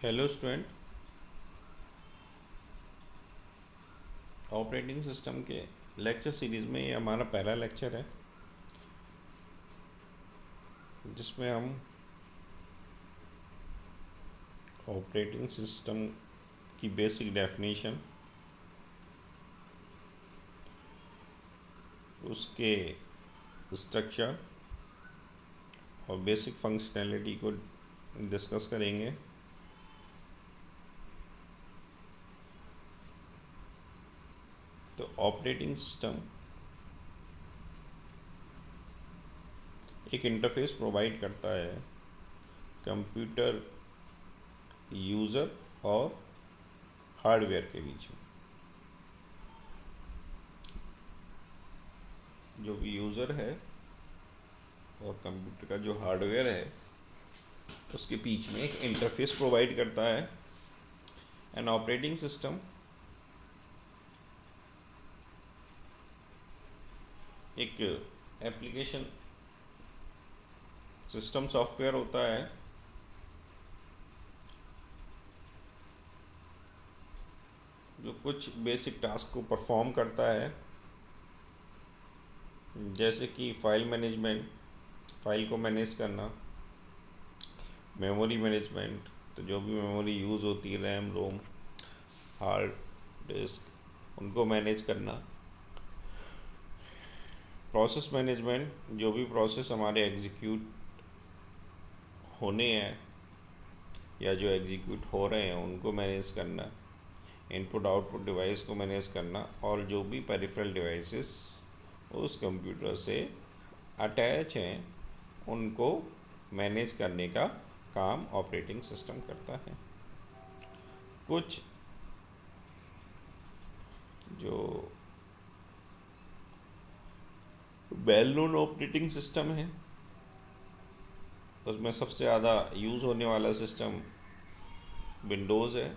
Hello student. Operating system के lecture series में ये हमारा पहला लेक्चर है जिसमें हम ऑपरेटिंग सिस्टम की बेसिक डेफिनेशन, उसके स्ट्रक्चर और बेसिक फंक्शनैलिटी को डिस्कस करेंगे। तो ऑपरेटिंग सिस्टम एक इंटरफेस प्रोवाइड करता है कंप्यूटर यूज़र और हार्डवेयर के बीच में। जो भी यूज़र है और कंप्यूटर का जो हार्डवेयर है उसके बीच में एक इंटरफेस प्रोवाइड करता है। एन ऑपरेटिंग सिस्टम एक एप्लीकेशन सिस्टम सॉफ्टवेयर होता है जो कुछ बेसिक टास्क को परफॉर्म करता है, जैसे कि फाइल मैनेजमेंट, फाइल को मैनेज करना, मेमोरी मैनेजमेंट, तो जो भी मेमोरी यूज़ होती है, रैम, रोम, हार्ड डिस्क, उनको मैनेज करना। प्रोसेस मैनेजमेंट, जो भी प्रोसेस हमारे एग्जीक्यूट होने हैं या जो एग्जीक्यूट हो रहे हैं उनको मैनेज करना। इनपुट आउटपुट डिवाइस को मैनेज करना और जो भी पेरिफेरल डिवाइसेस उस कंप्यूटर से अटैच हैं उनको मैनेज करने का काम ऑपरेटिंग सिस्टम करता है। कुछ जो वेल नोन ऑपरेटिंग सिस्टम है उसमें सबसे ज़्यादा यूज़ होने वाला सिस्टम विंडोज़ है।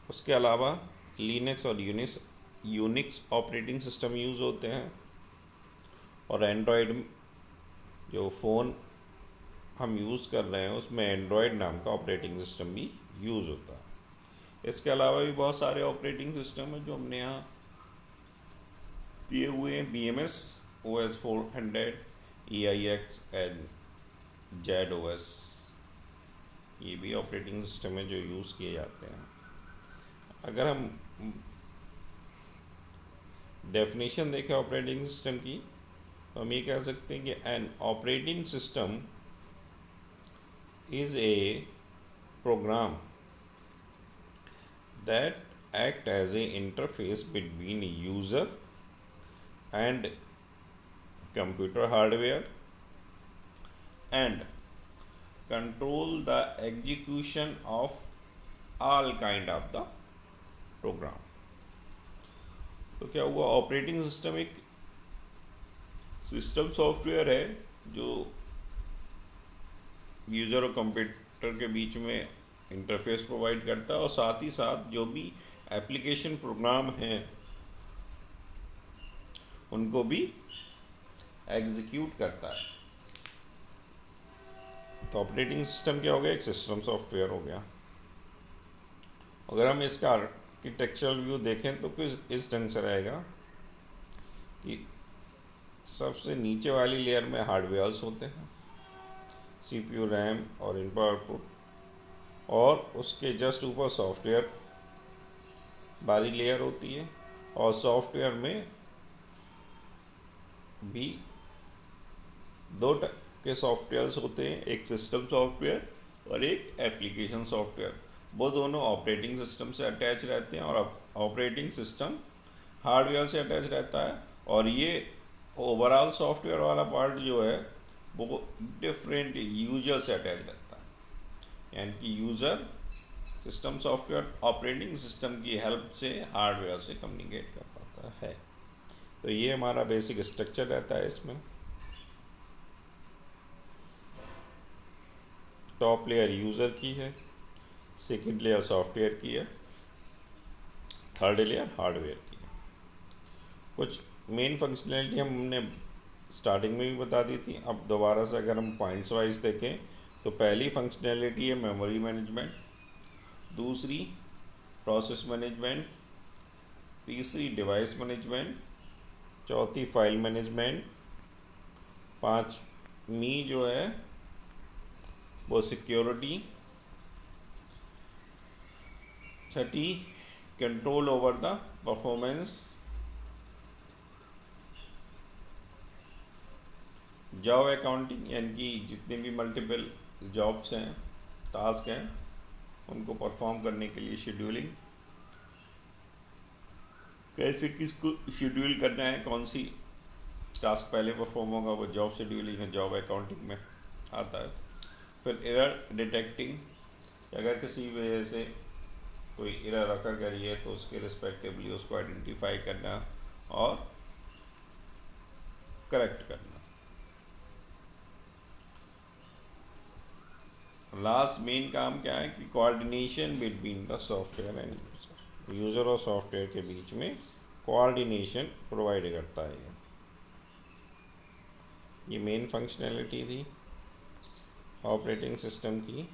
उसके अलावा लिनक्स और यूनिक्स ऑपरेटिंग सिस्टम यूज़ होते हैं और एंड्रॉयड, जो फ़ोन हम यूज़ कर रहे हैं उसमें एंड्रॉयड नाम का ऑपरेटिंग सिस्टम भी यूज़ होता है। इसके अलावा भी बहुत सारे ऑपरेटिंग सिस्टम हैं जो हमने यहाँ दिए हुए हैं। BMS OS 400, EIX and ZOS, ये भी ऑपरेटिंग सिस्टम है जो यूज़ किए जाते हैं। अगर हम डेफिनेशन देखें ऑपरेटिंग सिस्टम की तो हम ये कह सकते हैं कि an operating system is a program that act as a interface between user and computer hardware and control the execution of all kind of the program। तो क्या हुआ, ऑपरेटिंग सिस्टम एक सिस्टम सॉफ्टवेयर है जो यूज़र और computer के बीच में interface provide करता है और साथ ही साथ जो भी एप्लीकेशन प्रोग्राम हैं उनको भी एग्जीक्यूट करता है। तो ऑपरेटिंग सिस्टम क्या हो गया, एक सिस्टम सॉफ्टवेयर हो गया। अगर हम इसका आर्किटेक्चरल व्यू देखें तो कुछ इस ढंग से रहेगा कि सबसे नीचे वाली लेयर में हार्डवेयर्स होते हैं, CPU, रैम और इनपुट आउटपुट, और उसके जस्ट ऊपर सॉफ्टवेयर वाली लेयर होती है और सॉफ्टवेयर में भी दो के सॉफ्टवेयर्स होते हैं, एक सिस्टम सॉफ्टवेयर और एक एप्लीकेशन सॉफ्टवेयर। वो दोनों ऑपरेटिंग सिस्टम से अटैच रहते हैं और ऑपरेटिंग सिस्टम हार्डवेयर से अटैच रहता है और ये ओवरऑल सॉफ्टवेयर वाला पार्ट जो है वो डिफरेंट यूजर से अटैच रहता है। यानी कि user system software operating system की हेल्प से हार्डवेयर से कम्युनिकेट कर पाता है। तो ये हमारा बेसिक स्ट्रक्चर रहता है। इसमें टॉप लेयर यूज़र की है, सेकंड लेयर सॉफ्टवेयर की है, थर्ड लेयर हार्डवेयर की है। कुछ मेन फंक्शनैलिटी हमने स्टार्टिंग में भी बता दी थी। अब दोबारा से अगर हम पॉइंट्स वाइज देखें तो पहली फंक्शनैलिटी है मेमोरी मैनेजमेंट, दूसरी प्रोसेस मैनेजमेंट, तीसरी डिवाइस मैनेजमेंट, चौथी फाइल मैनेजमेंट, पाँचवीं जो है वो security, Chhathi control over the performance, job accounting यानी कि जितने भी मल्टीपल जॉब्स हैं, टास्क हैं, उनको परफॉर्म करने के लिए शेड्यूलिंग, कैसे किसको शेड्यूल करना है, कौन सी टास्क पहले परफॉर्म होगा, वो जॉब शेड्यूलिंग है, जॉब अकाउंटिंग में आता है। फिर एरर डिटेक्टिंग, अगर किसी वजह से कोई एरर अकर करी है तो उसके रिस्पेक्टिवली उसको आइडेंटिफाई करना और करेक्ट करना। लास्ट मेन काम क्या है कि coordination between the software end user, user और सॉफ्टवेयर के बीच में कोऑर्डिनेशन प्रोवाइड करता है। ये मेन फंक्शनैलिटी थी ऑपरेटिंग सिस्टम की।